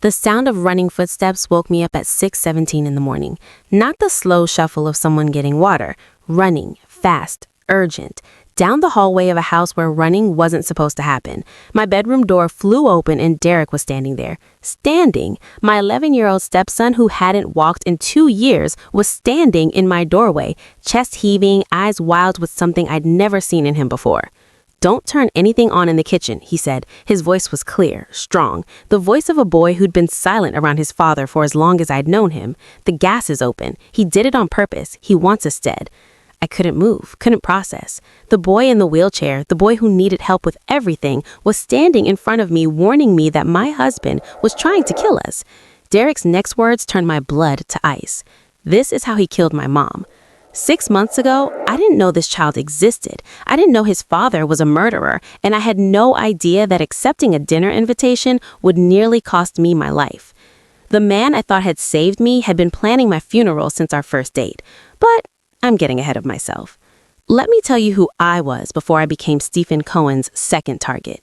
The sound of running footsteps woke me up at 6:17 in the morning. Not the slow shuffle of someone getting water. Running, fast, urgent. Down the hallway of a house where running wasn't supposed to happen. My bedroom door flew open and Derek was standing there. Standing. My 11-year-old stepson, who hadn't walked in 2 years, was standing in my doorway, chest heaving, eyes wild with something I'd never seen in him before. "Don't turn anything on in the kitchen," he said. His voice was clear, strong, the voice of a boy who'd been silent around his father for as long as I'd known him. "The gas is open. He did it on purpose. He wants us dead." I couldn't move, couldn't process. The boy in the wheelchair, the boy who needed help with everything, was standing in front of me, warning me that my husband was trying to kill us. Derek's next words turned my blood to ice. "This is how he killed my mom." 6 months ago, I didn't know this child existed. I didn't know his father was a murderer, and I had no idea that accepting a dinner invitation would nearly cost me my life. The man I thought had saved me had been planning my funeral since our first date. But I'm getting ahead of myself. Let me tell you who I was before I became Stephen Cohen's second target.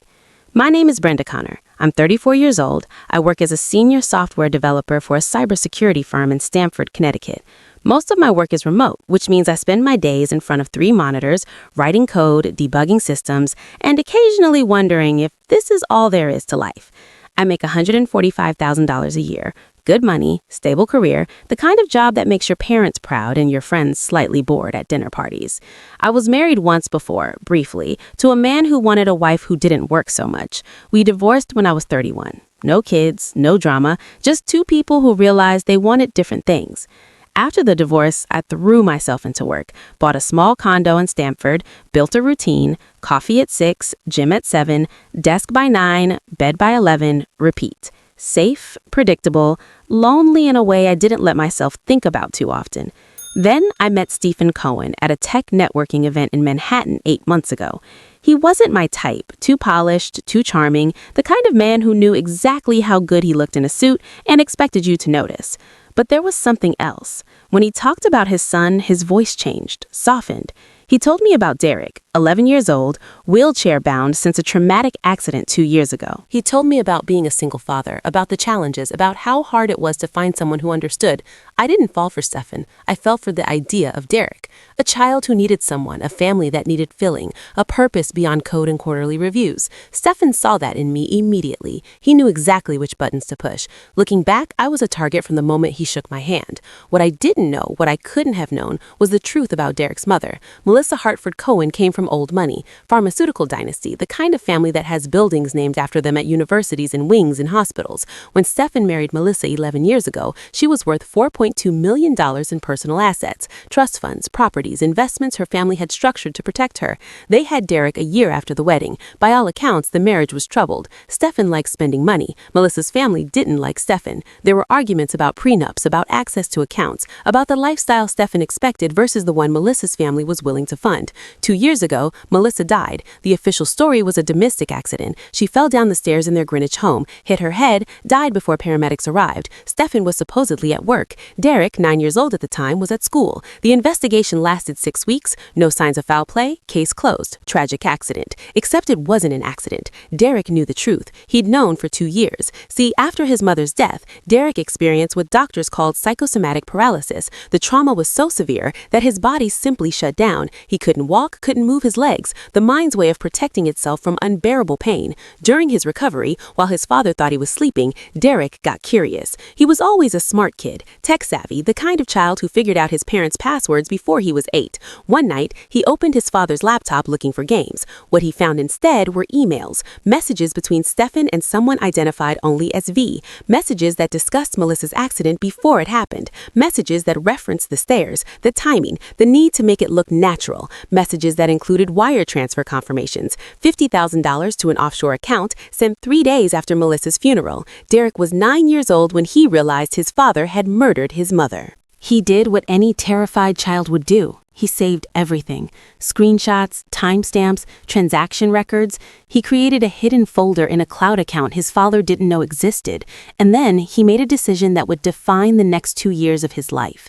My name is Brenda Connor. I'm 34 years old. I work as a senior software developer for a cybersecurity firm in Stamford, Connecticut. Most of my work is remote, which means I spend my days in front of 3 monitors, writing code, debugging systems, and occasionally wondering if this is all there is to life. I make $145,000 a year. Good money, stable career, the kind of job that makes your parents proud and your friends slightly bored at dinner parties. I was married once before, briefly, to a man who wanted a wife who didn't work so much. We divorced when I was 31. No kids, no drama, just 2 people who realized they wanted different things. After the divorce, I threw myself into work, bought a small condo in Stamford, built a routine, coffee at 6, gym at 7, desk by 9, bed by 11, repeat. Safe, predictable, lonely in a way I didn't let myself think about too often. Then I met Stephen Cohen at a tech networking event in Manhattan 8 months ago. He wasn't my type, too polished, too charming, the kind of man who knew exactly how good he looked in a suit and expected you to notice. But there was something else. When he talked about his son, his voice changed, softened. He told me about Derek, 11 years old, wheelchair-bound since a traumatic accident 2 years ago. He told me about being a single father, about the challenges, about how hard it was to find someone who understood. I didn't fall for Stefan. I fell for the idea of Derek, a child who needed someone, a family that needed filling, a purpose beyond code and quarterly reviews. Stefan saw that in me immediately. He knew exactly which buttons to push. Looking back, I was a target from the moment he shook my hand. What I didn't know, what I couldn't have known, was the truth about Derek's mother. Melissa Hartford Cohen came from old money, pharmaceutical dynasty, the kind of family that has buildings named after them at universities and wings in hospitals. When Stefan married Melissa 11 years ago, she was worth $4.2 million in personal assets, trust funds, properties, investments her family had structured to protect her. They had Derek a year after the wedding. By all accounts, the marriage was troubled. Stefan liked spending money. Melissa's family didn't like Stefan. There were arguments about prenups, about access to accounts, about the lifestyle Stefan expected versus the one Melissa's family was willing to fund. 2 years ago, Melissa died. The official story was a domestic accident. She fell down the stairs in their Greenwich home, hit her head, died before paramedics arrived. Stefan was supposedly at work. Derek, 9 years old at the time, was at school. The investigation lasted 6 weeks. No signs of foul play. Case closed. Tragic accident. Except it wasn't an accident. Derek knew the truth. He'd known for 2 years. See, after his mother's death, Derek experienced what doctors called psychosomatic paralysis. The trauma was so severe that his body simply shut down. He couldn't walk, couldn't move his legs, the mind's way of protecting itself from unbearable pain. During his recovery, while his father thought he was sleeping, Derek got curious. He was always a smart kid, tech-savvy, the kind of child who figured out his parents' passwords before he was 8. One night, he opened his father's laptop looking for games. What he found instead were emails, messages between Stefan and someone identified only as V, messages that discussed Melissa's accident before it happened, messages that referenced the stairs, the timing, the need to make it look natural, messages that included wire transfer confirmations, $50,000 to an offshore account sent 3 days after Melissa's funeral. Derek was 9 years old when he realized his father had murdered his mother. He did what any terrified child would do. He saved everything. Screenshots, timestamps, transaction records. He created a hidden folder in a cloud account his father didn't know existed. And then he made a decision that would define the next 2 years of his life.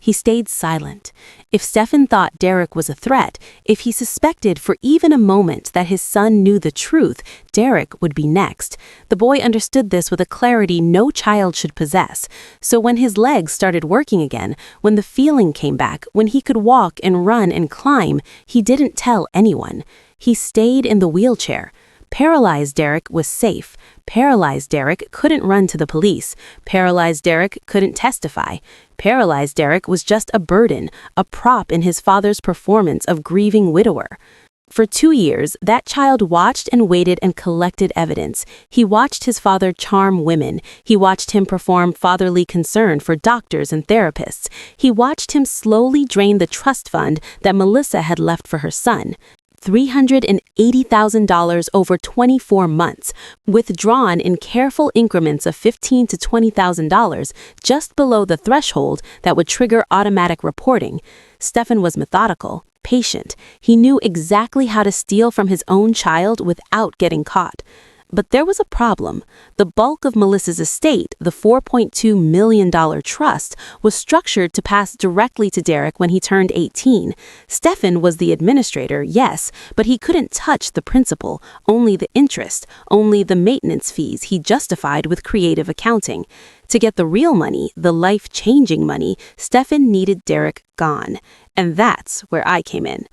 He stayed silent. If Stefan thought Derek was a threat, if he suspected for even a moment that his son knew the truth, Derek would be next. The boy understood this with a clarity no child should possess. So when his legs started working again, when the feeling came back, when he could walk and run and climb, he didn't tell anyone. He stayed in the wheelchair. Paralyzed Derek was safe. Paralyzed Derek couldn't run to the police. Paralyzed Derek couldn't testify. Paralyzed Derek was just a burden, a prop in his father's performance of grieving widower. For 2 years, that child watched and waited and collected evidence. He watched his father charm women. He watched him perform fatherly concern for doctors and therapists. He watched him slowly drain the trust fund that Melissa had left for her son. $380,000 over 24 months, withdrawn in careful increments of $15,000 to $20,000, just below the threshold that would trigger automatic reporting. Stefan was methodical, patient. He knew exactly how to steal from his own child without getting caught. But there was a problem. The bulk of Melissa's estate, the $4.2 million trust, was structured to pass directly to Derek when he turned 18. Stefan was the administrator, yes, but he couldn't touch the principal, only the interest, only the maintenance fees he justified with creative accounting. To get the real money, the life-changing money, Stefan needed Derek gone. And that's where I came in.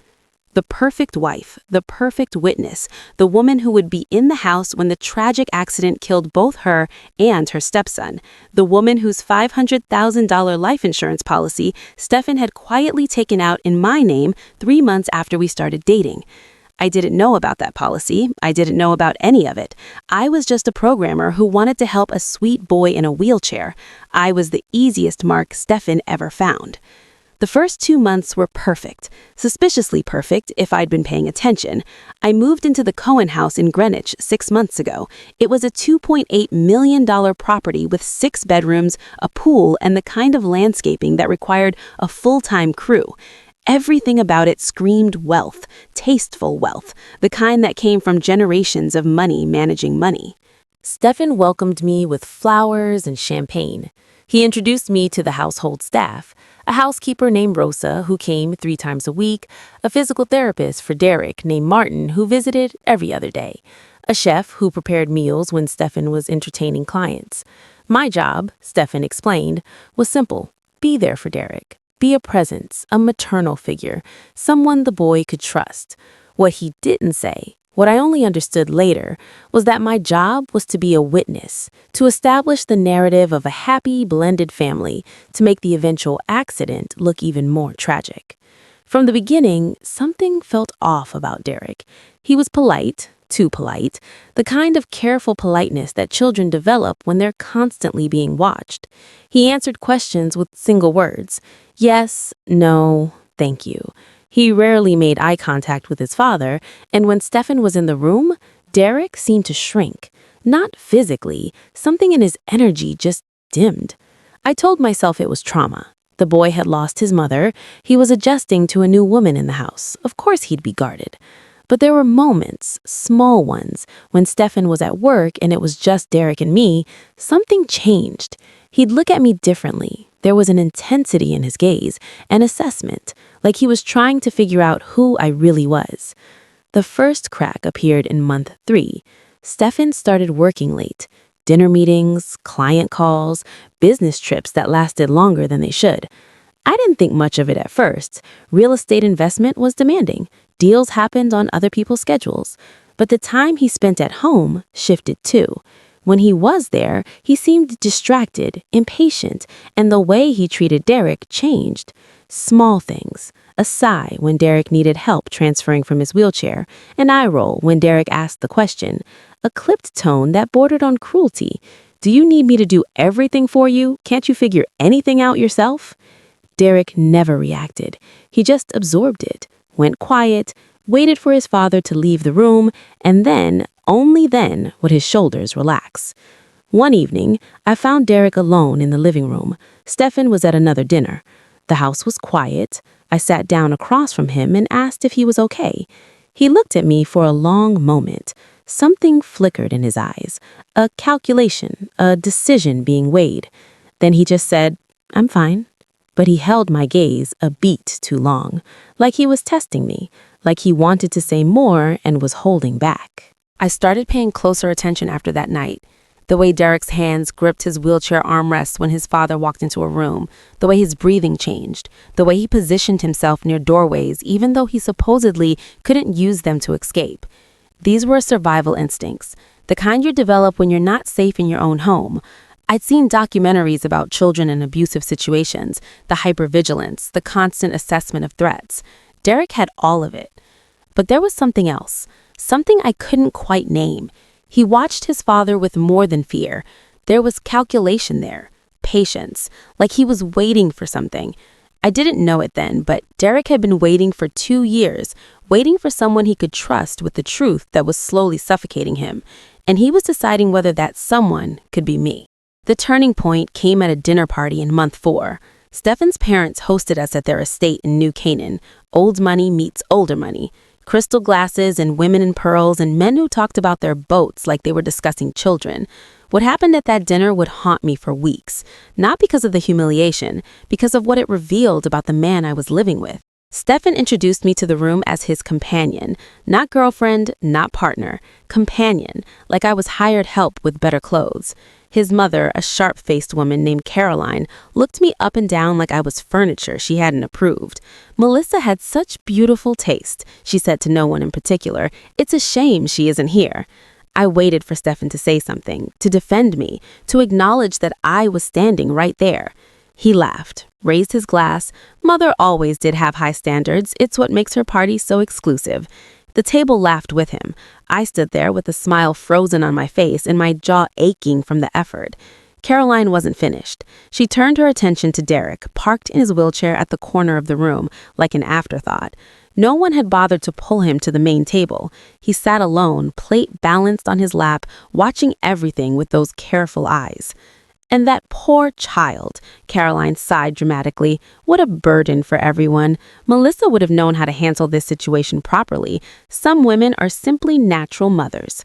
The perfect wife, the perfect witness, the woman who would be in the house when the tragic accident killed both her and her stepson, the woman whose $500,000 life insurance policy Stefan had quietly taken out in my name 3 months after we started dating. I didn't know about that policy. I didn't know about any of it. I was just a programmer who wanted to help a sweet boy in a wheelchair. I was the easiest mark Stefan ever found. The first 2 months were perfect, suspiciously perfect if I'd been paying attention. I moved into the Cohen house in Greenwich 6 months ago. It was a $2.8 million property with 6 bedrooms, a pool, and the kind of landscaping that required a full-time crew. Everything about it screamed wealth, tasteful wealth, the kind that came from generations of money managing money. Stefan welcomed me with flowers and champagne. He introduced me to the household staff, a housekeeper named Rosa who came 3 times a week, a physical therapist for Derek named Martin who visited every other day, a chef who prepared meals when Stefan was entertaining clients. My job, Stefan explained, was simple: be there for Derek. Be a presence, a maternal figure, someone the boy could trust. What he didn't say, what I only understood later, was that my job was to be a witness, to establish the narrative of a happy, blended family, to make the eventual accident look even more tragic. From the beginning, something felt off about Derek. He was polite, too polite, the kind of careful politeness that children develop when they're constantly being watched. He answered questions with single words: yes, no, thank you. He rarely made eye contact with his father, and when Stefan was in the room, Derek seemed to shrink. Not physically, something in his energy just dimmed. I told myself it was trauma. The boy had lost his mother. He was adjusting to a new woman in the house. Of course he'd be guarded. But there were moments, small ones, when Stefan was at work and it was just Derek and me, something changed. He'd look at me differently. There was an intensity in his gaze, an assessment, like he was trying to figure out who I really was. The first crack appeared in month 3. Stefan started working late. Dinner meetings, client calls, business trips that lasted longer than they should. I didn't think much of it at first. Real estate investment was demanding. Deals happened on other people's schedules. But the time he spent at home shifted too. When he was there, he seemed distracted, impatient, and the way he treated Derek changed. Small things: a sigh when Derek needed help transferring from his wheelchair, an eye roll when Derek asked the question, a clipped tone that bordered on cruelty. Do you need me to do everything for you? Can't you figure anything out yourself? Derek never reacted. He just absorbed it, went quiet, waited for his father to leave the room, and then, only then, would his shoulders relax. One evening, I found Derek alone in the living room. Stefan was at another dinner. The house was quiet. I sat down across from him and asked if he was okay. He looked at me for a long moment. Something flickered in his eyes, a calculation, a decision being weighed. Then he just said, "I'm fine." but he held my gaze a beat too long, like he was testing me, like he wanted to say more and was holding back. I started paying closer attention after that night. The way Derek's hands gripped his wheelchair armrests when his father walked into a room, the way his breathing changed, the way he positioned himself near doorways even though he supposedly couldn't use them to escape. These were survival instincts, the kind you develop when you're not safe in your own home. I'd seen documentaries about children in abusive situations, the hypervigilance, the constant assessment of threats. Derek had all of it. But there was something else, something I couldn't quite name. He watched his father with more than fear. There was calculation there, patience, like he was waiting for something. I didn't know it then, but Derek had been waiting for 2 years, waiting for someone he could trust with the truth that was slowly suffocating him. And he was deciding whether that someone could be me. The turning point came at a dinner party in month 4. Stefan's parents hosted us at their estate in New Canaan. Old money meets older money. Crystal glasses and women in pearls and men who talked about their boats like they were discussing children. What happened at that dinner would haunt me for weeks, not because of the humiliation, because of what it revealed about the man I was living with. Stefan introduced me to the room as his companion, not girlfriend, not partner, companion, like I was hired help with better clothes. His mother, a sharp-faced woman named Caroline, looked me up and down like I was furniture she hadn't approved. Melissa had such beautiful taste, she said to no one in particular. It's a shame she isn't here. I waited for Stefan to say something, to defend me, to acknowledge that I was standing right there. He laughed, raised his glass. Mother always did have high standards. It's what makes her party so exclusive. The table laughed with him. I stood there with a smile frozen on my face and my jaw aching from the effort. Caroline wasn't finished. She turned her attention to Derek, parked in his wheelchair at the corner of the room, like an afterthought. No one had bothered to pull him to the main table. He sat alone, plate balanced on his lap, watching everything with those careful eyes. And that poor child, Caroline sighed dramatically. What a burden for everyone. Melissa would have known how to handle this situation properly. Some women are simply natural mothers.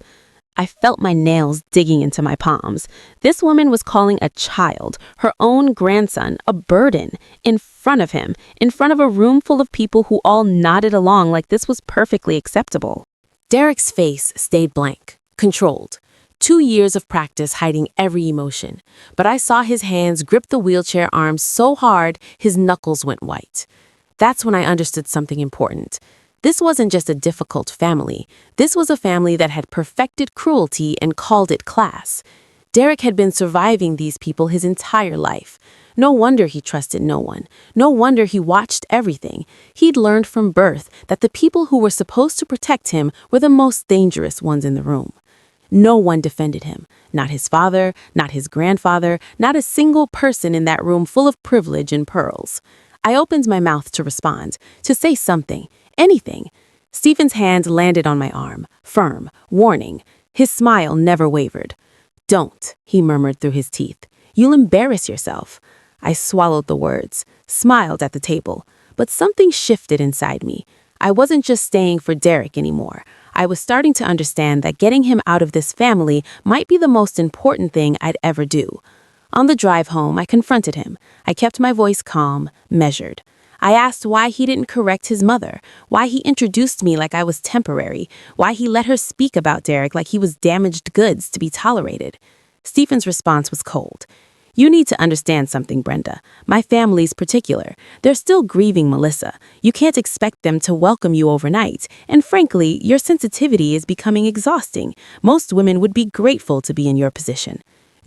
I felt my nails digging into my palms. This woman was calling a child, her own grandson, a burden, in front of him, in front of a room full of people who all nodded along like this was perfectly acceptable. Derek's face stayed blank, controlled. 2 years of practice hiding every emotion, but I saw his hands grip the wheelchair arms so hard his knuckles went white. That's when I understood something important. This wasn't just a difficult family. This was a family that had perfected cruelty and called it class. Derek had been surviving these people his entire life. No wonder he trusted no one. No wonder he watched everything. He'd learned from birth that the people who were supposed to protect him were the most dangerous ones in the room. No one defended him. Not his father, not his grandfather, not a single person in that room full of privilege and pearls. I opened my mouth to respond, to say something, anything. Stephen's hand landed on my arm, firm, warning. His smile never wavered. "Don't," he murmured through his teeth. "You'll embarrass yourself." I swallowed the words, smiled at the table, but something shifted inside me. I wasn't just staying for Derek anymore. I was starting to understand that getting him out of this family might be the most important thing I'd ever do. On the drive home, I confronted him. I kept my voice calm, measured. I asked why he didn't correct his mother, why he introduced me like I was temporary, why he let her speak about Derek like he was damaged goods to be tolerated. Stephen's response was cold. "You need to understand something, Brenda. My family's particular. They're still grieving Melissa. You can't expect them to welcome you overnight. And frankly, your sensitivity is becoming exhausting. Most women would be grateful to be in your position."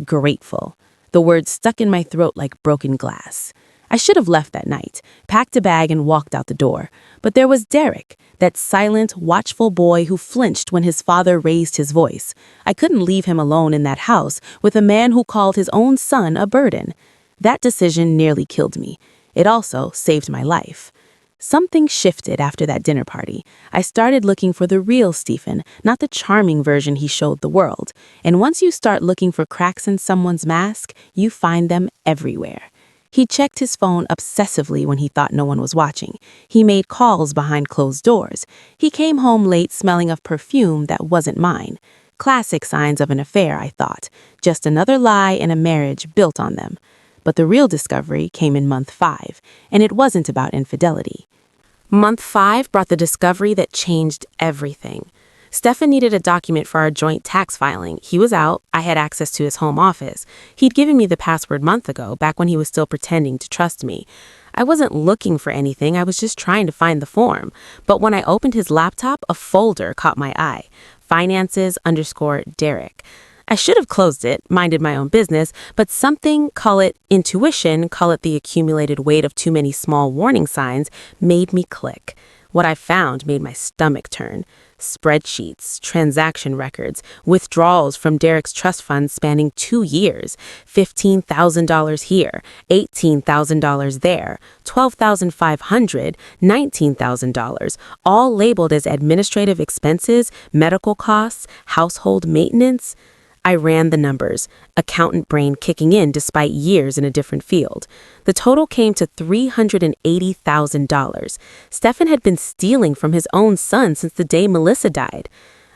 Grateful. The word stuck in my throat like broken glass. I should have left that night, packed a bag and walked out the door. But there was Derek, that silent, watchful boy who flinched when his father raised his voice. I couldn't leave him alone in that house with a man who called his own son a burden. That decision nearly killed me. It also saved my life. Something shifted after that dinner party. I started looking for the real Stephen, not the charming version he showed the world. And once you start looking for cracks in someone's mask, you find them everywhere. He checked his phone obsessively when he thought no one was watching. He made calls behind closed doors. He came home late smelling of perfume that wasn't mine. Classic signs of an affair, I thought. Just another lie in a marriage built on them. But the real discovery came in month 5, and it wasn't about infidelity. Month 5 brought the discovery that changed everything. Stefan needed a document for our joint tax filing. He was out. I had access to his home office. He'd given me the password month ago, back when he was still pretending to trust me. I wasn't looking for anything. I was just trying to find the form. But when I opened his laptop, a folder caught my eye. Finances_Derek. I should have closed it, minded my own business, but something, call it intuition, call it the accumulated weight of too many small warning signs, made me click. What I found made my stomach turn. Spreadsheets, transaction records, withdrawals from Derek's trust funds spanning 2 years, $15,000 here, $18,000 there, $12,500, $19,000, all labeled as administrative expenses, medical costs, household maintenance. I ran the numbers, accountant brain kicking in despite years in a different field. The total came to $380,000. Stefan had been stealing from his own son since the day Melissa died.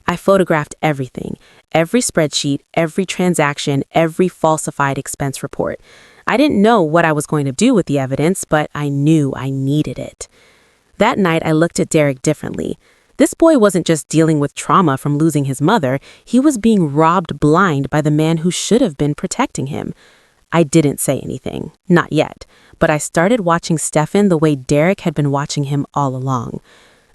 I photographed everything, every spreadsheet, every transaction, every falsified expense report. I didn't know what I was going to do with the evidence, but I knew I needed it. That night, I looked at Derek differently. This boy wasn't just dealing with trauma from losing his mother, he was being robbed blind by the man who should have been protecting him. I didn't say anything, not yet, but I started watching Stefan the way Derek had been watching him all along.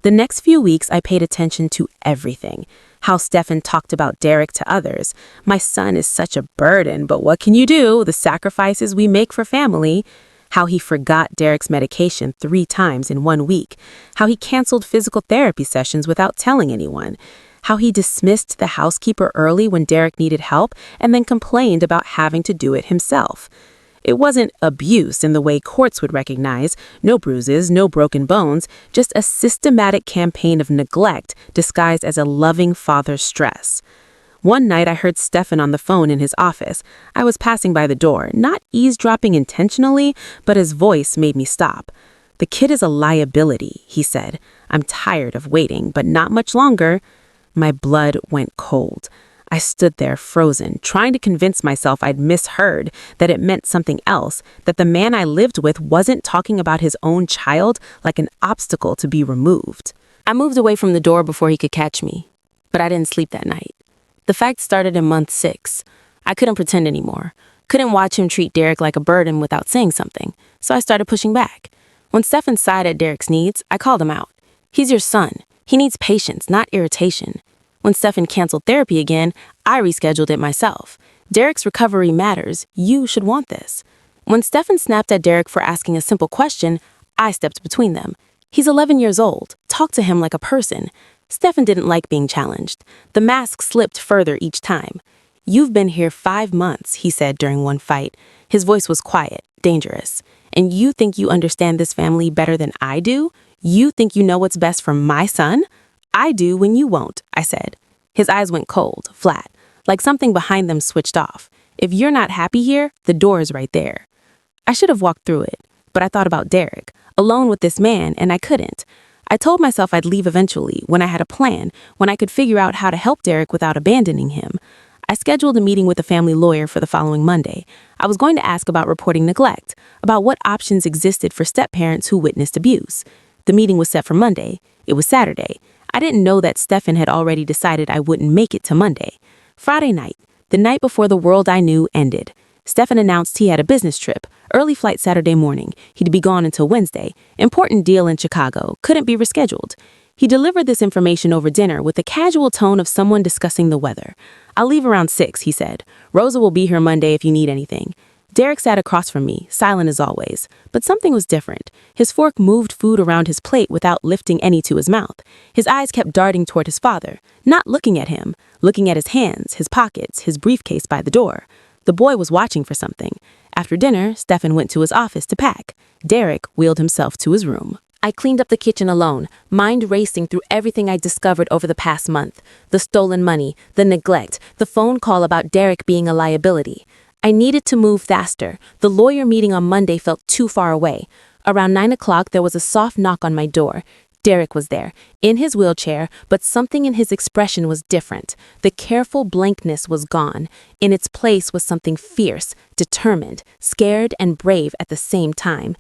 The next few weeks, I paid attention to everything. How Stefan talked about Derek to others. My son is such a burden, but what can you do? The sacrifices we make for family. How he forgot Derek's medication 3 times in 1 week. How he canceled physical therapy sessions without telling anyone. How he dismissed the housekeeper early when Derek needed help and then complained about having to do it himself. It wasn't abuse in the way courts would recognize, no bruises, no broken bones, just a systematic campaign of neglect disguised as a loving father's stress. One night I heard Stefan on the phone in his office. I was passing by the door, not eavesdropping intentionally, but his voice made me stop. "The kid is a liability," he said. "I'm tired of waiting, but not much longer." My blood went cold. I stood there frozen, trying to convince myself I'd misheard, that it meant something else, that the man I lived with wasn't talking about his own child like an obstacle to be removed. I moved away from the door before he could catch me, but I didn't sleep that night. The fact started in month 6. I couldn't pretend anymore. Couldn't watch him treat Derek like a burden without saying something, so I started pushing back. When Stefan sighed at Derek's needs, I called him out. He's your son. He needs patience, not irritation. When Stefan canceled therapy again, I rescheduled it myself. Derek's recovery matters. You should want this. When Stefan snapped at Derek for asking a simple question, I stepped between them. He's 11 years old. Talk to him like a person. Stefan didn't like being challenged. The mask slipped further each time. "You've been here 5 months, he said during one fight. His voice was quiet, dangerous. "And you think you understand this family better than I do? You think you know what's best for my son? I do when you won't," I said. His eyes went cold, flat, like something behind them switched off. "If you're not happy here, the door is right there." I should have walked through it, but I thought about Derek, alone with this man, and I couldn't. I told myself I'd leave eventually, when I had a plan, when I could figure out how to help Derek without abandoning him. I scheduled a meeting with a family lawyer for the following Monday. I was going to ask about reporting neglect, about what options existed for step-parents who witnessed abuse. The meeting was set for Monday. It was Saturday. I didn't know that Stefan had already decided I wouldn't make it to Monday. Friday night, the night before the world I knew ended. Stefan announced he had a business trip, early flight Saturday morning. He'd be gone until Wednesday. Important deal in Chicago, couldn't be rescheduled. He delivered this information over dinner with the casual tone of someone discussing the weather. "I'll leave around 6, he said. "Rosa will be here Monday if you need anything." Derek sat across from me, silent as always. But something was different. His fork moved food around his plate without lifting any to his mouth. His eyes kept darting toward his father, not looking at him, looking at his hands, his pockets, his briefcase by the door. The boy was watching for something. After dinner, Stefan went to his office to pack. Derek wheeled himself to his room. I cleaned up the kitchen alone, mind racing through everything I discovered over the past month. The stolen money, the neglect, the phone call about Derek being a liability. I needed to move faster. The lawyer meeting on Monday felt too far away. Around 9 o'clock, there was a soft knock on my door. Derek was there, in his wheelchair, but something in his expression was different. The careful blankness was gone. In its place was something fierce, determined, scared, and brave at the same time.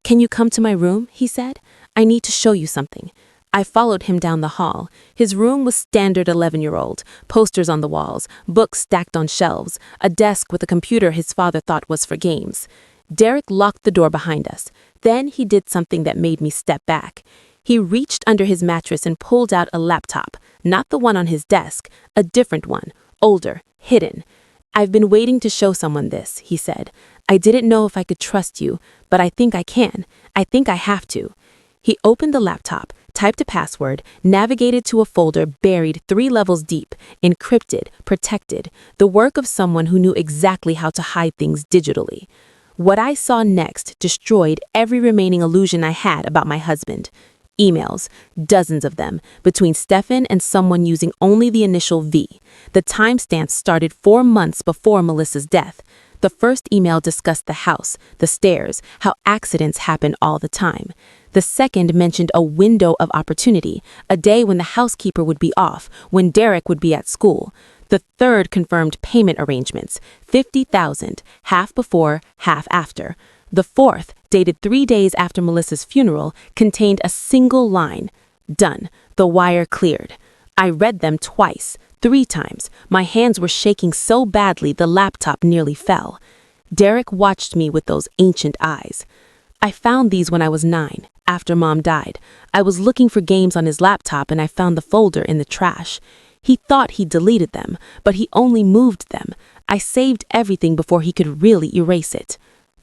"Can you come to my room?" he said. "I need to show you something." I followed him down the hall. His room was standard 11-year-old, posters on the walls, books stacked on shelves, a desk with a computer his father thought was for games. Derek locked the door behind us. Then he did something that made me step back. He reached under his mattress and pulled out a laptop, not the one on his desk, a different one, older, hidden. "I've been waiting to show someone this," he said. "I didn't know if I could trust you, but I think I can. I think I have to." He opened the laptop, typed a password, navigated to a folder buried 3 levels deep, encrypted, protected, the work of someone who knew exactly how to hide things digitally. What I saw next destroyed every remaining illusion I had about my husband. Emails, dozens of them, between Stefan and someone using only the initial V. The timestamps started 4 months before Melissa's death. The first email discussed the house, the stairs, how accidents happen all the time. The second mentioned a window of opportunity, a day when the housekeeper would be off, when Derek would be at school. The third confirmed payment arrangements, $50,000, half before, half after. The fourth, dated 3 days after Melissa's funeral, contained a single line. "Done. The wire cleared." I read them twice, 3 times. My hands were shaking so badly the laptop nearly fell. Derek watched me with those ancient eyes. "I found these when I was 9, after Mom died. I was looking for games on his laptop and I found the folder in the trash. He thought he deleted them, but he only moved them. I saved everything before he could really erase it.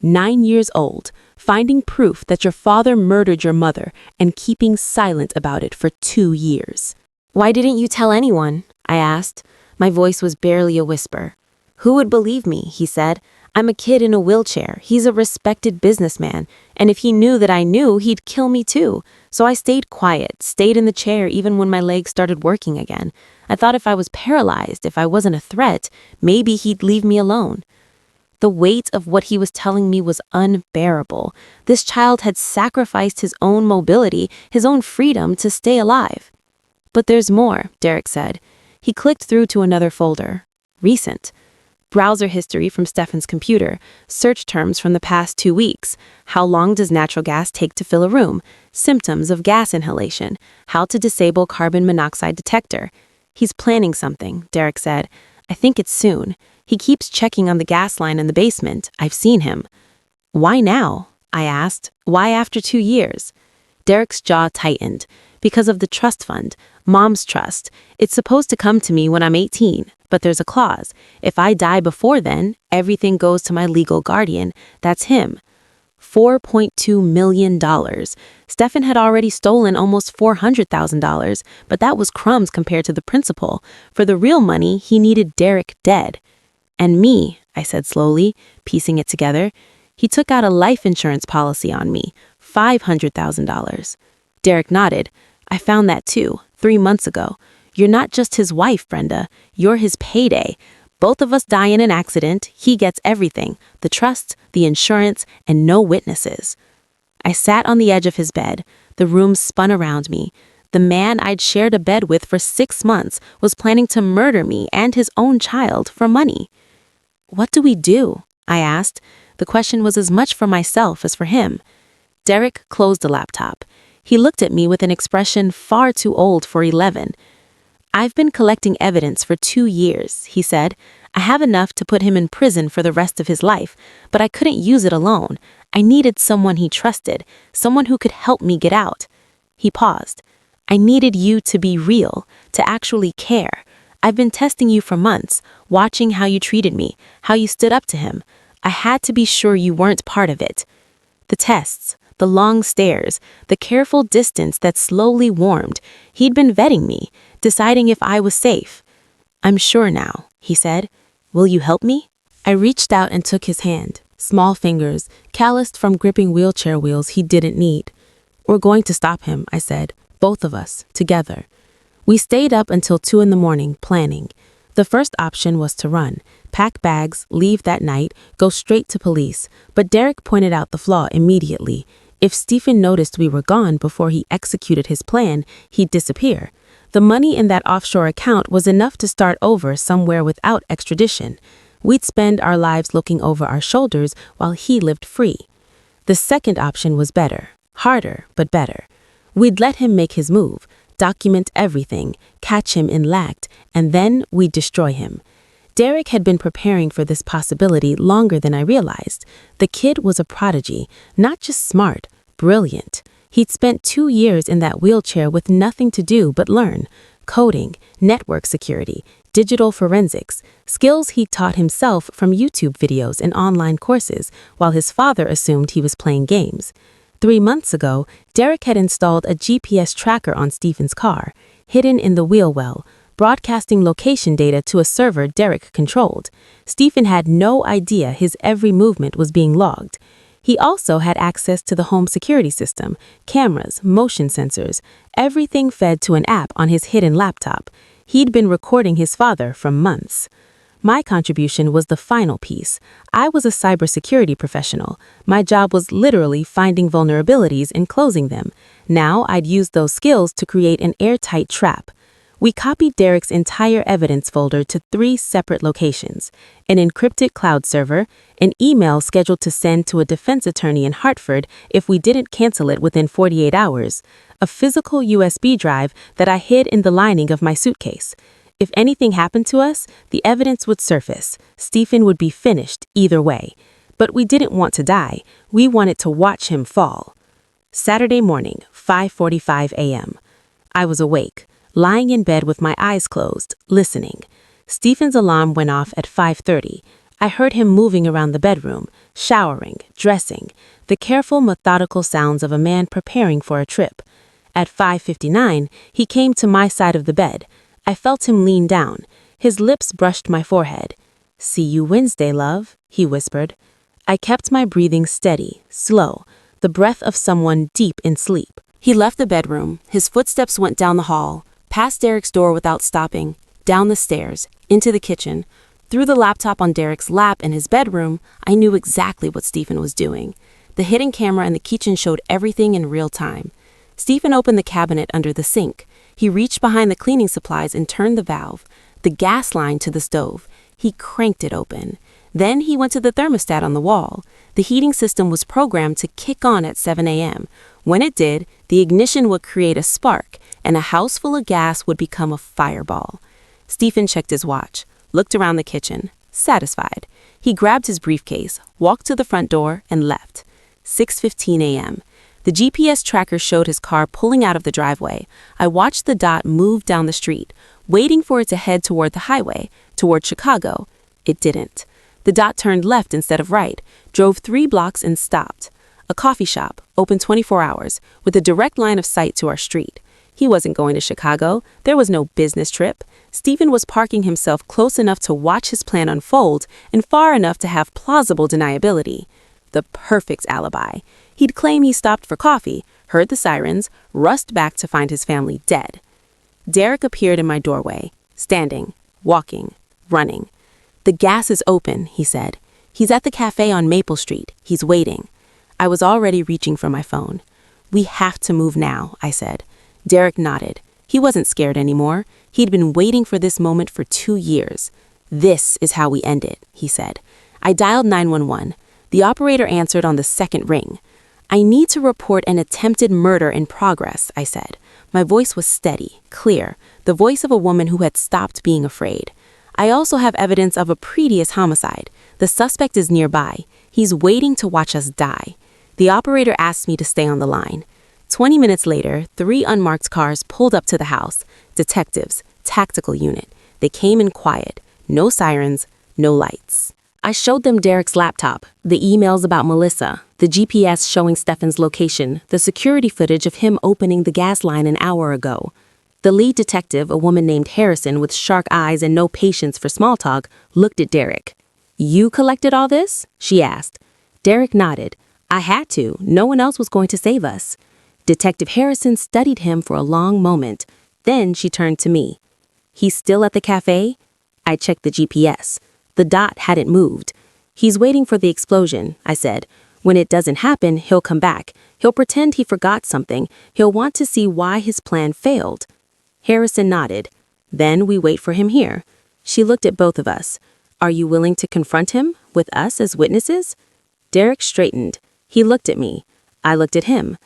9 years old, finding proof that your father murdered your mother and keeping silent about it for 2 years." "Why didn't you tell anyone?" I asked. My voice was barely a whisper. "Who would believe me?" he said. "I'm a kid in a wheelchair. He's a respected businessman, and if he knew that I knew, he'd kill me too. So I stayed quiet, stayed in the chair even when my legs started working again. I thought if I was paralyzed, if I wasn't a threat, maybe he'd leave me alone." The weight of what he was telling me was unbearable. This child had sacrificed his own mobility, his own freedom to stay alive. "But there's more," Derek said. He clicked through to another folder. Recent. Browser history from Stefan's computer, search terms from the past 2 weeks, how long does natural gas take to fill a room, symptoms of gas inhalation, how to disable carbon monoxide detector. "He's planning something," Derek said. "I think it's soon. He keeps checking on the gas line in the basement. I've seen him." "Why now?" I asked. "Why after 2 years?" Derek's jaw tightened. "Because of the trust fund, Mom's trust. It's supposed to come to me when I'm 18, but there's a clause. If I die before then, everything goes to my legal guardian. That's him." $4.2 million. Stefan had already stolen almost $400,000, but that was crumbs compared to the principal. For the real money, he needed Derek dead. "And me," I said slowly, piecing it together. "He took out a life insurance policy on me, $500,000. Derek nodded. "I found that too, 3 months ago. You're not just his wife, Brenda. You're his payday. Both of us die in an accident. He gets everything, the trust, the insurance, and no witnesses." I sat on the edge of his bed. The room spun around me. The man I'd shared a bed with for 6 months was planning to murder me and his own child for money. "What do we do?" I asked. The question was as much for myself as for him. Derek closed the laptop. He looked at me with an expression far too old for 11. "I've been collecting evidence for 2 years," he said. "I have enough to put him in prison for the rest of his life, but I couldn't use it alone. I needed someone he trusted, someone who could help me get out." He paused. "I needed you to be real, to actually care. I've been testing you for months, watching how you treated me, how you stood up to him. I had to be sure you weren't part of it." The tests, the long stares, the careful distance that slowly warmed. He'd been vetting me, deciding if I was safe. "I'm sure now," he said. "Will you help me?" I reached out and took his hand, small fingers, calloused from gripping wheelchair wheels he didn't need. "We're going to stop him," I said, "both of us, together." We stayed up until 2 in the morning, planning. The first option was to run, pack bags, leave that night, go straight to police, but Derek pointed out the flaw immediately. If Stephen noticed we were gone before he executed his plan, he'd disappear. The money in that offshore account was enough to start over somewhere without extradition. We'd spend our lives looking over our shoulders while he lived free. The second option was better, harder, but better. We'd let him make his move, document everything, catch him in l'act, and then we'd destroy him. Derek had been preparing for this possibility longer than I realized. The kid was a prodigy, not just smart, brilliant. He'd spent 2 years in that wheelchair with nothing to do but learn. Coding, network security, digital forensics, skills he taught himself from YouTube videos and online courses, while his father assumed he was playing games. 3 months ago, Derek had installed a GPS tracker on Stephen's car, hidden in the wheel well, broadcasting location data to a server Derek controlled. Stephen had no idea his every movement was being logged. He also had access to the home security system, cameras, motion sensors, everything fed to an app on his hidden laptop. He'd been recording his father for months. My contribution was the final piece. I was a cybersecurity professional. My job was literally finding vulnerabilities and closing them. Now I'd use those skills to create an airtight trap. We copied Derek's entire evidence folder to 3 separate locations: an encrypted cloud server, an email scheduled to send to a defense attorney in Hartford if we didn't cancel it within 48 hours, a physical USB drive that I hid in the lining of my suitcase. If anything happened to us, the evidence would surface. Stephen would be finished either way. But we didn't want to die. We wanted to watch him fall. Saturday morning, 5:45 a.m. I was awake, lying in bed with my eyes closed, listening. Stephen's alarm went off at 5:30. I heard him moving around the bedroom, showering, dressing, the careful, methodical sounds of a man preparing for a trip. At 5:59, he came to my side of the bed. I felt him lean down. His lips brushed my forehead. "See you Wednesday, love," he whispered. I kept my breathing steady, slow, the breath of someone deep in sleep. He left the bedroom. His footsteps went down the hall, past Derek's door without stopping, down the stairs, into the kitchen. Through the laptop on Derek's lap in his bedroom, I knew exactly what Stephen was doing. The hidden camera in the kitchen showed everything in real time. Stephen opened the cabinet under the sink. He reached behind the cleaning supplies and turned the valve, the gas line to the stove. He cranked it open. Then he went to the thermostat on the wall. The heating system was programmed to kick on at 7 a.m. When it did, the ignition would create a spark, and a house full of gas would become a fireball. Stephen checked his watch, looked around the kitchen, satisfied. He grabbed his briefcase, walked to the front door, and left. 6:15 a.m. The GPS tracker showed his car pulling out of the driveway. I watched the dot move down the street, waiting for it to head toward the highway, toward Chicago. It didn't. The dot turned left instead of right, drove 3 blocks and stopped. A coffee shop, open 24 hours, with a direct line of sight to our street. He wasn't going to Chicago. There was no business trip. Stephen was parking himself close enough to watch his plan unfold and far enough to have plausible deniability. The perfect alibi. He'd claim he stopped for coffee, heard the sirens, rushed back to find his family dead. Derek appeared in my doorway, standing, walking, running. "The gas is open," he said. "He's at the cafe on Maple Street. He's waiting." I was already reaching for my phone. "We have to move now," I said. Derek nodded. He wasn't scared anymore. He'd been waiting for this moment for 2 years. "This is how we end it," he said. I dialed 911. The operator answered on the second ring. "I need to report an attempted murder in progress," I said. My voice was steady, clear, the voice of a woman who had stopped being afraid. "I also have evidence of a previous homicide. The suspect is nearby. He's waiting to watch us die." The operator asked me to stay on the line. 20 minutes later, 3 unmarked cars pulled up to the house. Detectives, tactical unit. They came in quiet. No sirens, no lights. I showed them Derek's laptop, the emails about Melissa, the GPS showing Stephen's location, the security footage of him opening the gas line an hour ago. The lead detective, a woman named Harrison with shark eyes and no patience for small talk, looked at Derek. "You collected all this?" she asked. Derek nodded. "I had to. No one else was going to save us." Detective Harrison studied him for a long moment. Then she turned to me. "He's still at the cafe?" I checked the GPS. The dot hadn't moved. "He's waiting for the explosion," I said. When it doesn't happen, he'll come back. He'll pretend he forgot something. He'll want to see why his plan failed. Harrison nodded. Then we wait for him here. She looked at both of us. Are you willing to confront him, with us as witnesses? Derek straightened. He looked at me. I looked at him.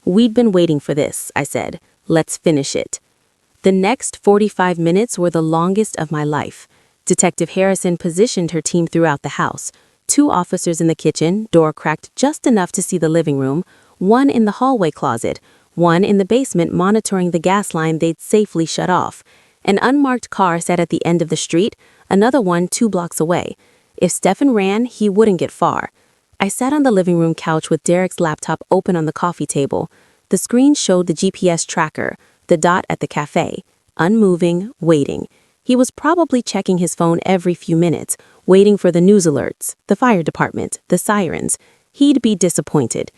We'd been waiting for this, I said. Let's finish it. The next 45 minutes were the longest of my life. Detective Harrison positioned her team throughout the house. 2 officers in the kitchen, door cracked just enough to see the living room, 1 in the hallway closet, 1 in the basement monitoring the gas line they'd safely shut off. An unmarked car sat at the end of the street, another one 2 blocks away. If Stefan ran, he wouldn't get far. I sat on the living room couch with Derek's laptop open on the coffee table. The screen showed the GPS tracker, the dot at the cafe, unmoving, waiting. He was probably checking his phone every few minutes, waiting for the news alerts, the fire department, the sirens. He'd be disappointed.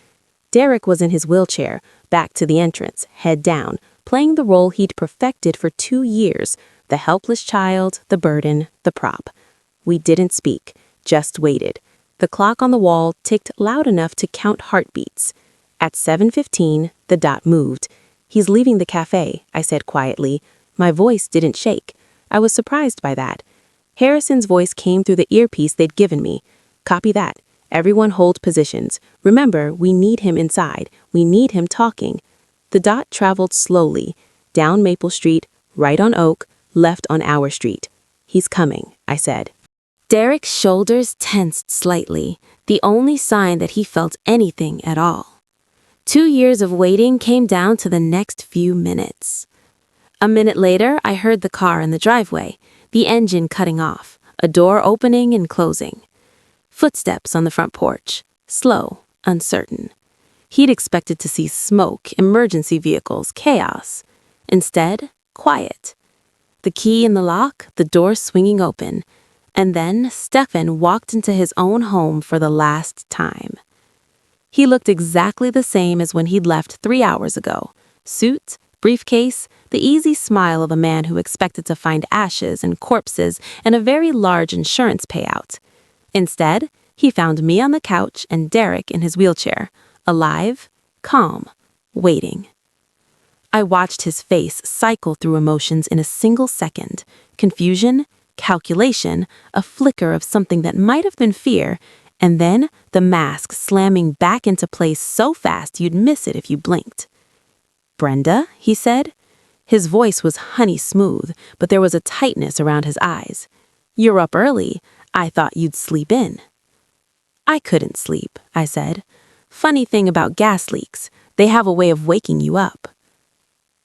Derek was in his wheelchair, back to the entrance, head down, playing the role he'd perfected for 2 years, the helpless child, the burden, the prop. We didn't speak, just waited. The clock on the wall ticked loud enough to count heartbeats. At 7:15, the dot moved. He's leaving the cafe, I said quietly. My voice didn't shake. I was surprised by that. Harrison's voice came through the earpiece they'd given me. Copy that. Everyone hold positions. Remember, we need him inside. We need him talking. The dot traveled slowly, down Maple Street, right on Oak, left on Our Street. He's coming, I said. Derek's shoulders tensed slightly, the only sign that he felt anything at all. 2 years of waiting came down to the next few minutes. A minute later, I heard the car in the driveway, the engine cutting off, a door opening and closing. Footsteps on the front porch, slow, uncertain. He'd expected to see smoke, emergency vehicles, chaos. Instead, quiet. The key in the lock, the door swinging open. And then Stefan walked into his own home for the last time. He looked exactly the same as when he'd left 3 hours ago. Suit, briefcase, the easy smile of a man who expected to find ashes and corpses and a very large insurance payout. Instead, he found me on the couch and Derek in his wheelchair, alive, calm, waiting. I watched his face cycle through emotions in a single second. Confusion, calculation, a flicker of something that might have been fear, and then the mask slamming back into place so fast you'd miss it if you blinked. Brenda, he said. His voice was honey smooth, but there was a tightness around his eyes. You're up early. I thought you'd sleep in. I couldn't sleep, I said. Funny thing about gas leaks, they have a way of waking you up.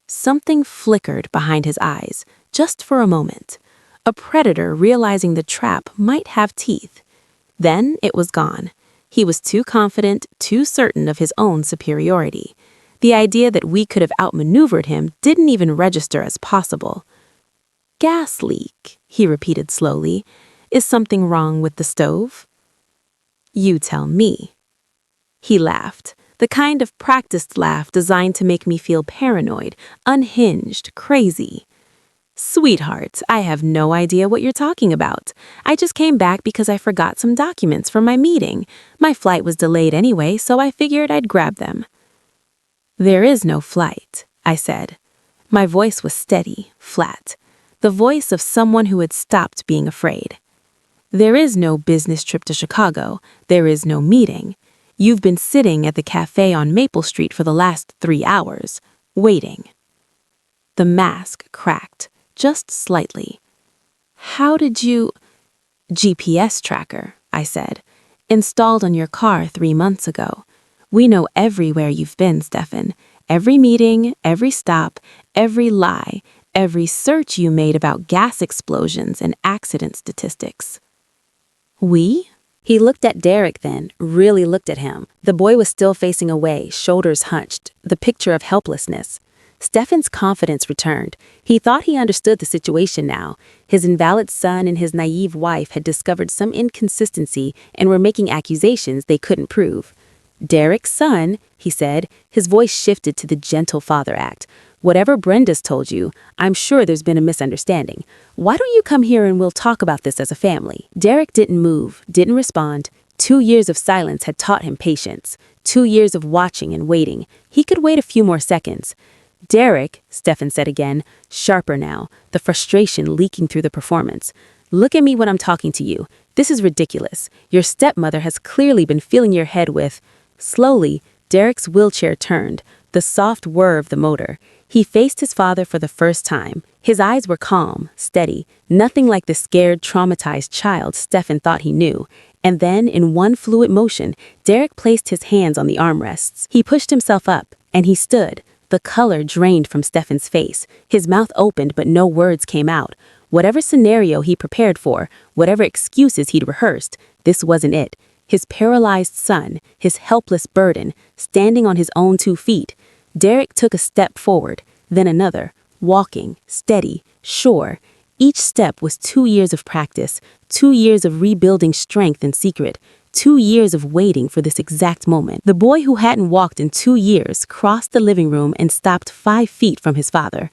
Something flickered behind his eyes, just for a moment. A predator realizing the trap might have teeth. Then it was gone. He was too confident, too certain of his own superiority. The idea that we could have outmaneuvered him didn't even register as possible. Gas leak, he repeated slowly. Is something wrong with the stove? You tell me. He laughed, the kind of practiced laugh designed to make me feel paranoid, unhinged, crazy. Sweetheart, I have no idea what you're talking about. I just came back because I forgot some documents from my meeting. My flight was delayed anyway, so I figured I'd grab them. There is no flight, I said. My voice was steady, flat, the voice of someone who had stopped being afraid. There is no business trip to Chicago. There is no meeting. You've been sitting at the cafe on Maple Street for the last 3 hours, waiting. The mask cracked, just slightly. How did you... GPS tracker, I said. Installed on your car 3 months ago. We know everywhere you've been, Stefan. Every meeting, every stop, every lie, every search you made about gas explosions and accident statistics. We? He looked at Derek then, really looked at him. The boy was still facing away, shoulders hunched, the picture of helplessness. Stefan's confidence returned. He thought he understood the situation now. His invalid son and his naive wife had discovered some inconsistency and were making accusations they couldn't prove. Derek's son, he said, his voice shifted to the gentle father act. Whatever Brenda's told you, I'm sure there's been a misunderstanding. Why don't you come here and we'll talk about this as a family? Derek didn't move, didn't respond, 2 years of silence had taught him patience. 2 years of watching and waiting. He could wait a few more seconds. Derek, Stefan said again, sharper now, the frustration leaking through the performance. Look at me when I'm talking to you. This is ridiculous. Your stepmother has clearly been filling your head with... Slowly, Derek's wheelchair turned, the soft whir of the motor. He faced his father for the first time. His eyes were calm, steady, nothing like the scared, traumatized child Stefan thought he knew. And then, in one fluid motion, Derek placed his hands on the armrests. He pushed himself up, and he stood. The color drained from Stefan's face. His mouth opened, but no words came out. Whatever scenario he prepared for, whatever excuses he'd rehearsed, this wasn't it. His paralyzed son, his helpless burden, standing on his own 2 feet. Derek took a step forward, then another, walking, steady, sure. Each step was 2 years of practice, 2 years of rebuilding strength in secret, 2 years of waiting for this exact moment. The boy who hadn't walked in 2 years crossed the living room and stopped 5 feet from his father.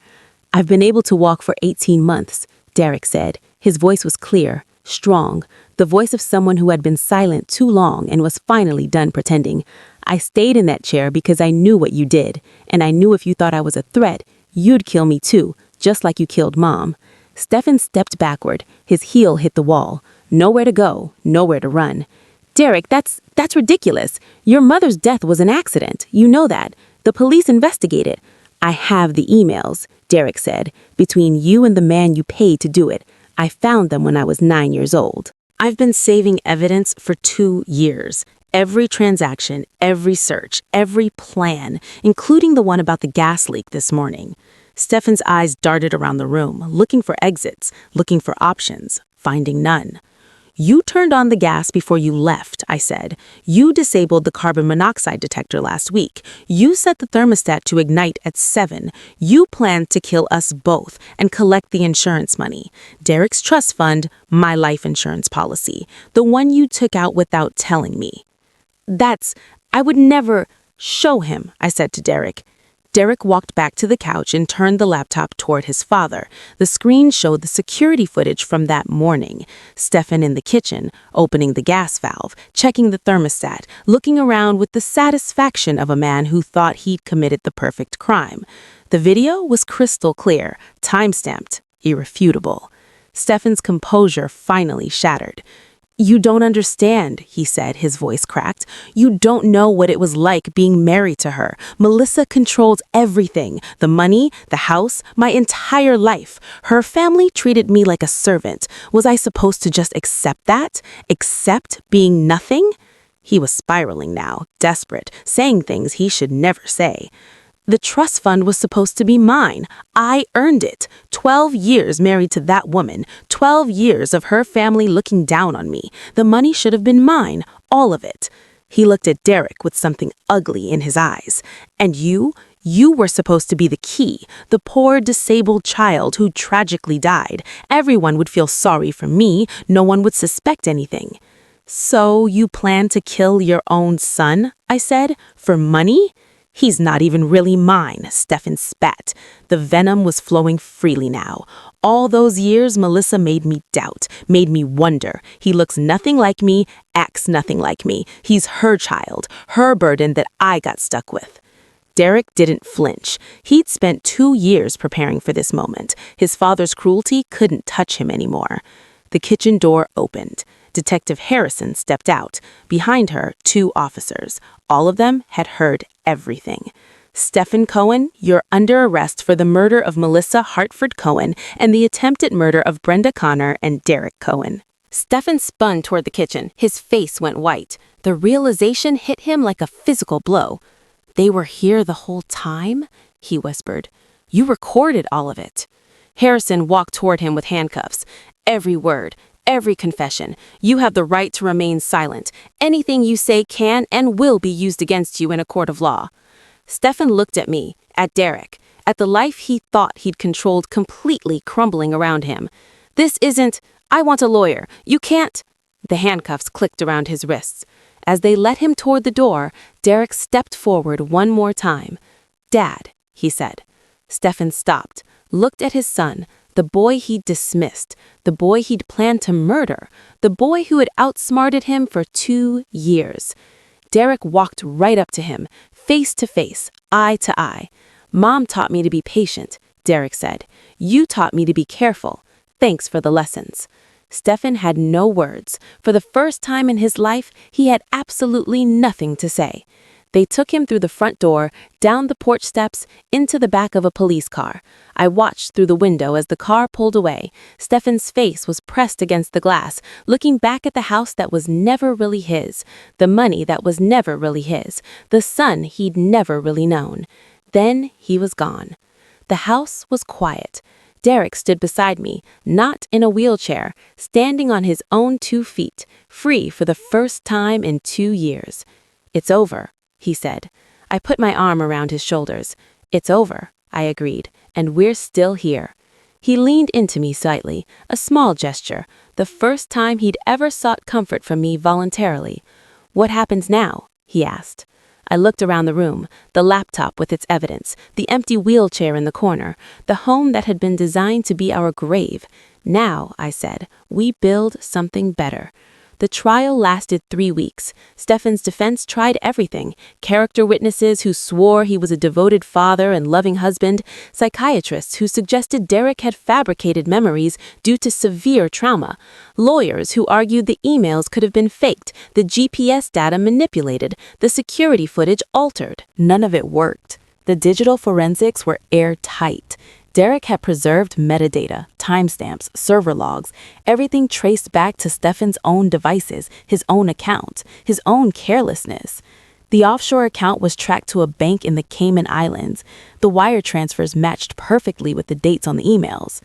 "I've been able to walk for 18 months, Derek said. His voice was clear, strong, the voice of someone who had been silent too long and was finally done pretending. "I stayed in that chair because I knew what you did, and I knew if you thought I was a threat, you'd kill me too, just like you killed Mom." Stefan stepped backward. His heel hit the wall. Nowhere to go, nowhere to run. "Derek, that's ridiculous. Your mother's death was an accident. You know that. The police investigated." "I have the emails," Derek said, "between you and the man you paid to do it. I found them when I was 9 years old. I've been saving evidence for 2 years. Every transaction, every search, every plan, including the one about the gas leak this morning." Stefan's eyes darted around the room, looking for exits, looking for options, finding none. "You turned on the gas before you left," I said. "You disabled the carbon monoxide detector last week. You set the thermostat to ignite at 7. You planned to kill us both and collect the insurance money. Derek's trust fund, my life insurance policy, the one you took out without telling me." I would never show him," I said to Derek. Derek walked back to the couch and turned the laptop toward his father. The screen showed the security footage from that morning. Stefan in the kitchen, opening the gas valve, checking the thermostat, looking around with the satisfaction of a man who thought he'd committed the perfect crime. The video was crystal clear, time-stamped, irrefutable. Stefan's composure finally shattered. "You don't understand," he said, his voice cracked. "You don't know what it was like being married to her. Melissa controlled everything, the money, the house, my entire life. Her family treated me like a servant. Was I supposed to just accept that? Accept being nothing?" He was spiraling now, desperate, saying things he should never say. "The trust fund was supposed to be mine. I earned it. 12 years married to that woman. 12 years of her family looking down on me. The money should have been mine, all of it." He looked at Derek with something ugly in his eyes. "And you were supposed to be the key, the poor disabled child who tragically died. Everyone would feel sorry for me. No one would suspect anything." "So you plan to kill your own son?" I said. "For money?" "He's not even really mine," Stefan spat. The venom was flowing freely now. "All those years, Melissa made me doubt, made me wonder. He looks nothing like me, acts nothing like me. He's her child, her burden that I got stuck with." Derek didn't flinch. He'd spent 2 years preparing for this moment. His father's cruelty couldn't touch him anymore. The kitchen door opened. Detective Harrison stepped out. Behind her, 2 officers. All of them had heard everything. "Stefan Cohen, you're under arrest for the murder of Melissa Hartford Cohen and the attempted murder of Brenda Connor and Derek Cohen." Stefan spun toward the kitchen. His face went white. The realization hit him like a physical blow. "They were here the whole time?" he whispered. "You recorded all of it." Harrison walked toward him with handcuffs. "Every word. Every confession. You have the right to remain silent. Anything you say can and will be used against you in a court of law." Stefan looked at me, at Derek, at the life he thought he'd controlled completely crumbling around him. "This isn't, I want a lawyer. You can't." The handcuffs clicked around his wrists. As they led him toward the door, Derek stepped forward one more time. "Dad," he said. Stefan stopped, looked at his son, The boy he'd dismissed, the boy he'd planned to murder, the boy who had outsmarted him for 2 years. Derek walked right up to him, face to face, eye to eye. "Mom taught me to be patient," Derek said. "You taught me to be careful. Thanks for the lessons." Stefan had no words. For the first time in his life, he had absolutely nothing to say. They took him through the front door, down the porch steps, into the back of a police car. I watched through the window as the car pulled away. Stefan's face was pressed against the glass, looking back at the house that was never really his, the money that was never really his, the son he'd never really known. Then he was gone. The house was quiet. Derek stood beside me, not in a wheelchair, standing on his own 2 feet, free for the first time in 2 years. "It's over," he said. I put my arm around his shoulders. "It's over," I agreed, "and we're still here." He leaned into me slightly, a small gesture, the first time he'd ever sought comfort from me voluntarily. "What happens now?" he asked. I looked around the room, the laptop with its evidence, the empty wheelchair in the corner, the home that had been designed to be our grave. "Now," I said, "we build something better." The trial lasted 3 weeks. Stefan's defense tried everything: character witnesses who swore he was a devoted father and loving husband, psychiatrists who suggested Derek had fabricated memories due to severe trauma, lawyers who argued the emails could have been faked, the GPS data manipulated, the security footage altered. None of it worked. The digital forensics were airtight. Derek had preserved metadata, timestamps, server logs, everything traced back to Stefan's own devices, his own account, his own carelessness. The offshore account was tracked to a bank in the Cayman Islands. The wire transfers matched perfectly with the dates on the emails.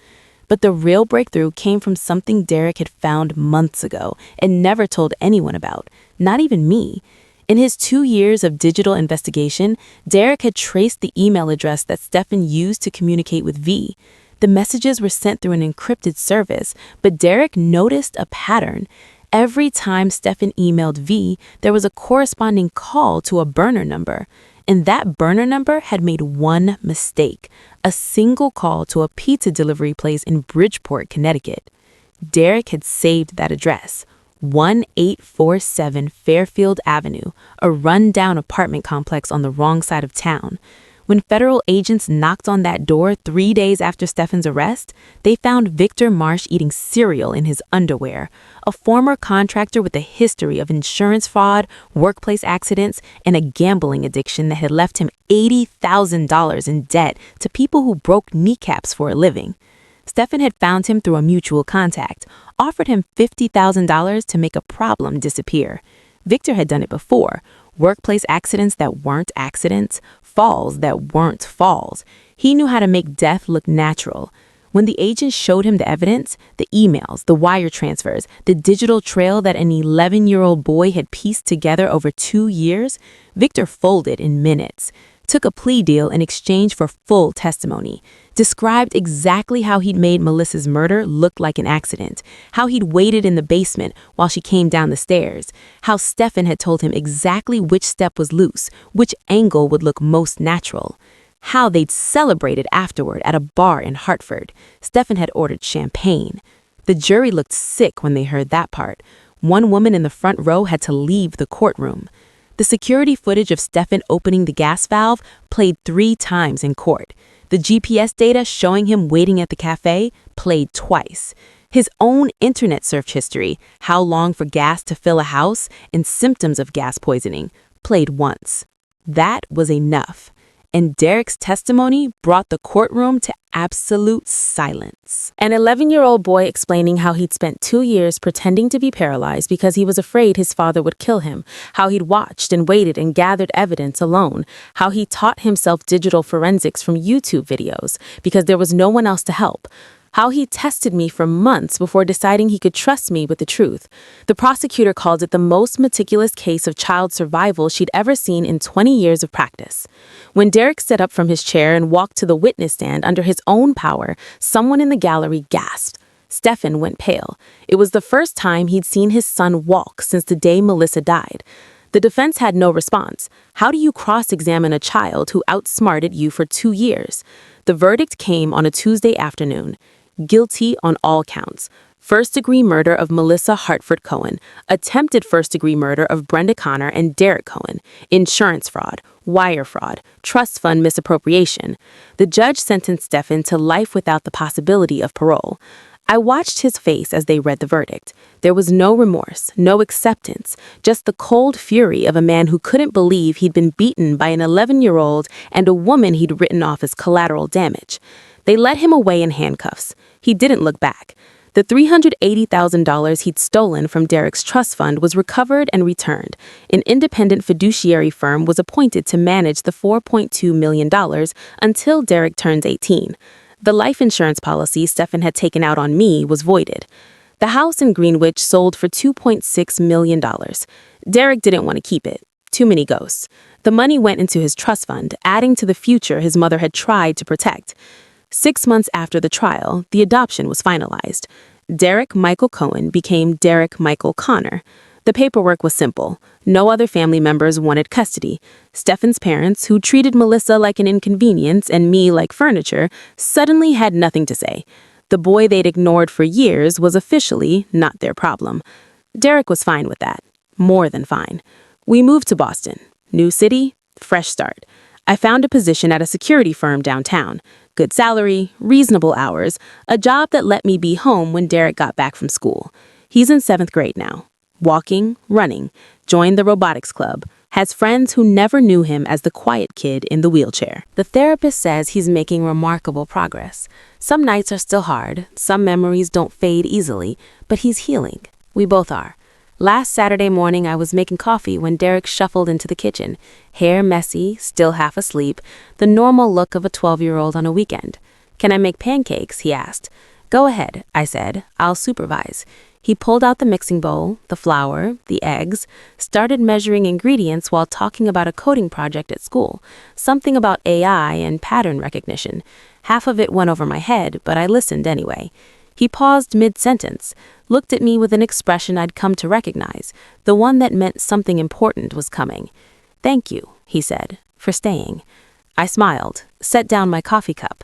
But the real breakthrough came from something Derek had found months ago and never told anyone about, not even me. In his 2 years of digital investigation, Derek had traced the email address that Stefan used to communicate with V. The messages were sent through an encrypted service, but Derek noticed a pattern. Every time Stefan emailed V, there was a corresponding call to a burner number. And that burner number had made one mistake: a single call to a pizza delivery place in Bridgeport, Connecticut. Derek had saved that address. 1847 Fairfield Avenue, a run-down apartment complex on the wrong side of town. When federal agents knocked on that door 3 days after Stefan's arrest, they found Victor Marsh eating cereal in his underwear, a former contractor with a history of insurance fraud, workplace accidents, and a gambling addiction that had left him $80,000 in debt to people who broke kneecaps for a living. Stefan had found him through a mutual contact, offered him $50,000 to make a problem disappear. Victor had done it before: workplace accidents that weren't accidents, falls that weren't falls. He knew how to make death look natural. When the agent showed him the evidence, the emails, the wire transfers, the digital trail that an 11-year-old boy had pieced together over 2 years, Victor folded in minutes, took a plea deal in exchange for full testimony, described exactly how he'd made Melissa's murder look like an accident, how he'd waited in the basement while she came down the stairs, how Stefan had told him exactly which step was loose, which angle would look most natural, how they'd celebrated afterward at a bar in Hartford. Stefan had ordered champagne. The jury looked sick when they heard that part. One woman in the front row had to leave the courtroom. The security footage of Stefan opening the gas valve played 3 times in court. The GPS data showing him waiting at the cafe played twice. His own internet search history, how long for gas to fill a house, and symptoms of gas poisoning, played once. That was enough. And Derek's testimony brought the courtroom to absolute silence. An 11-year-old boy explaining how he'd spent 2 years pretending to be paralyzed because he was afraid his father would kill him, how he'd watched and waited and gathered evidence alone, how he taught himself digital forensics from YouTube videos because there was no one else to help, how he tested me for months before deciding he could trust me with the truth. The prosecutor called it the most meticulous case of child survival she'd ever seen in 20 years of practice. When Derek stood up from his chair and walked to the witness stand under his own power, someone in the gallery gasped. Stefan went pale. It was the first time he'd seen his son walk since the day Melissa died. The defense had no response. How do you cross-examine a child who outsmarted you for 2 years? The verdict came on a Tuesday afternoon. guilty on all counts. First-degree murder of Melissa Hartford Cohen, attempted first-degree murder of Brenda Connor and Derek Cohen, insurance fraud, wire fraud, trust fund misappropriation. The judge sentenced Stephen to life without the possibility of parole. I watched his face as they read the verdict. There was no remorse, no acceptance, just the cold fury of a man who couldn't believe he'd been beaten by an 11-year-old and a woman he'd written off as collateral damage. They led him away in handcuffs. He didn't look back. The $380,000 he'd stolen from Derek's trust fund was recovered and returned. An independent fiduciary firm was appointed to manage the $4.2 million until Derek turns 18. The life insurance policy Stephen had taken out on me was voided. The house in Greenwich sold for $2.6 million. Derek didn't want to keep it. Too many ghosts. The money went into his trust fund, adding to the future his mother had tried to protect. 6 months after the trial, the adoption was finalized. Derek Michael Cohen became Derek Michael Connor. The paperwork was simple. No other family members wanted custody. Stephen's parents, who treated Melissa like an inconvenience and me like furniture, suddenly had nothing to say. The boy they'd ignored for years was officially not their problem. Derek was fine with that. More than fine. We moved to Boston. New city, fresh start. I found a position at a security firm downtown. Good salary, reasonable hours, a job that let me be home when Derek got back from school. He's in 7th grade now. Walking, running, joined the robotics club, has friends who never knew him as the quiet kid in the wheelchair. The therapist says he's making remarkable progress. Some nights are still hard, some memories don't fade easily, but he's healing. We both are. Last Saturday morning, I was making coffee when Derek shuffled into the kitchen, hair messy, still half asleep, the normal look of a 12-year-old on a weekend. "Can I make pancakes?" he asked. "Go ahead," I said. "I'll supervise." He pulled out the mixing bowl, the flour, the eggs, started measuring ingredients while talking about a coding project at school, something about AI and pattern recognition. Half of it went over my head, but I listened anyway. He paused mid-sentence, looked at me with an expression I'd come to recognize, the one that meant something important was coming. "Thank you," he said, "for staying." I smiled, set down my coffee cup.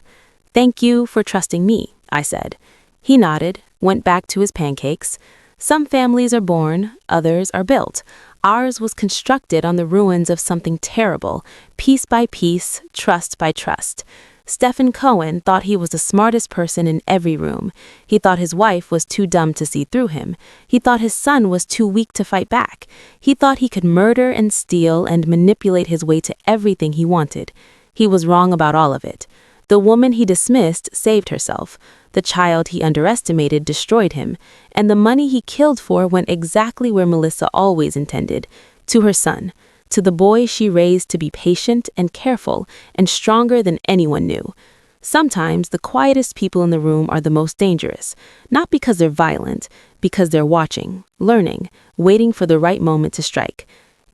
"Thank you for trusting me," I said. He nodded, went back to his pancakes. Some families are born, others are built. Ours was constructed on the ruins of something terrible, piece by piece, trust by trust. Stephen Cohen thought he was the smartest person in every room. He thought his wife was too dumb to see through him. He thought his son was too weak to fight back. He thought he could murder and steal and manipulate his way to everything he wanted. He was wrong about all of it. The woman he dismissed saved herself. The child he underestimated destroyed him. And the money he killed for went exactly where Melissa always intended, to her son. To the boy she raised to be patient and careful and stronger than anyone knew. Sometimes the quietest people in the room are the most dangerous, not because they're violent, because they're watching, learning, waiting for the right moment to strike.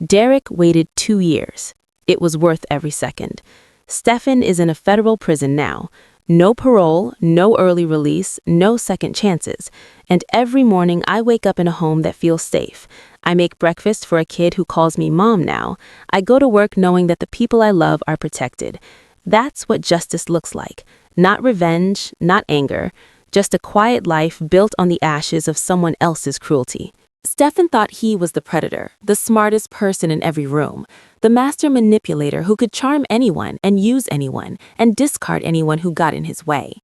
Derek waited 2 years. It was worth every second. Stephen is in a federal prison now. No parole, no early release, no second chances. And every morning I wake up in a home that feels safe. I make breakfast for a kid who calls me mom now. I go to work knowing that the people I love are protected. That's what justice looks like. Not revenge, not anger, just a quiet life built on the ashes of someone else's cruelty. Stephen thought he was the predator, the smartest person in every room, the master manipulator who could charm anyone and use anyone and discard anyone who got in his way.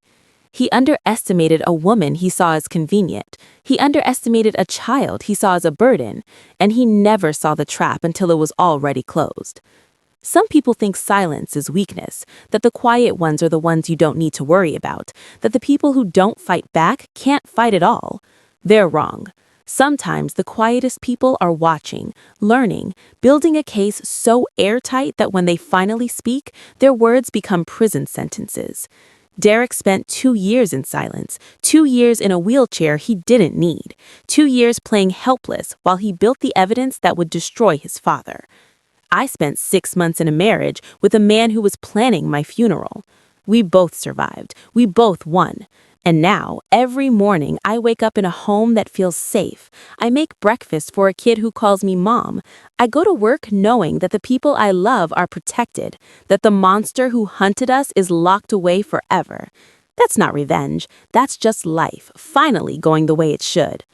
He underestimated a woman he saw as convenient. He underestimated a child he saw as a burden, and he never saw the trap until it was already closed. Some people think silence is weakness, that the quiet ones are the ones you don't need to worry about, that the people who don't fight back can't fight at all. They're wrong. Sometimes the quietest people are watching, learning, building a case so airtight that when they finally speak, their words become prison sentences. Derek spent 2 years in silence, 2 years in a wheelchair he didn't need, 2 years playing helpless while he built the evidence that would destroy his father. I spent 6 months in a marriage with a man who was planning my funeral. We both survived. We both won. And now, every morning, I wake up in a home that feels safe. I make breakfast for a kid who calls me mom. I go to work knowing that the people I love are protected, that the monster who hunted us is locked away forever. That's not revenge. That's just life, finally going the way it should.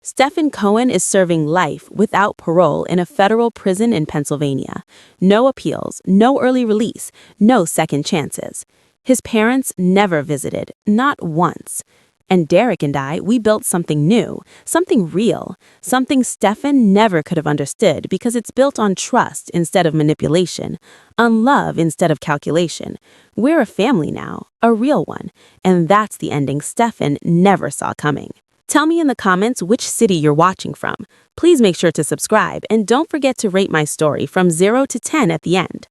Stephen Cohen is serving life without parole in a federal prison in Pennsylvania. No appeals, no early release, no second chances. His parents never visited, not once. And Derek and I, we built something new, something real, something Stephen never could have understood because it's built on trust instead of manipulation, on love instead of calculation. We're a family now, a real one, and that's the ending Stephen never saw coming. Tell me in the comments which city you're watching from. Please make sure to subscribe and don't forget to rate my story from 0 to 10 at the end.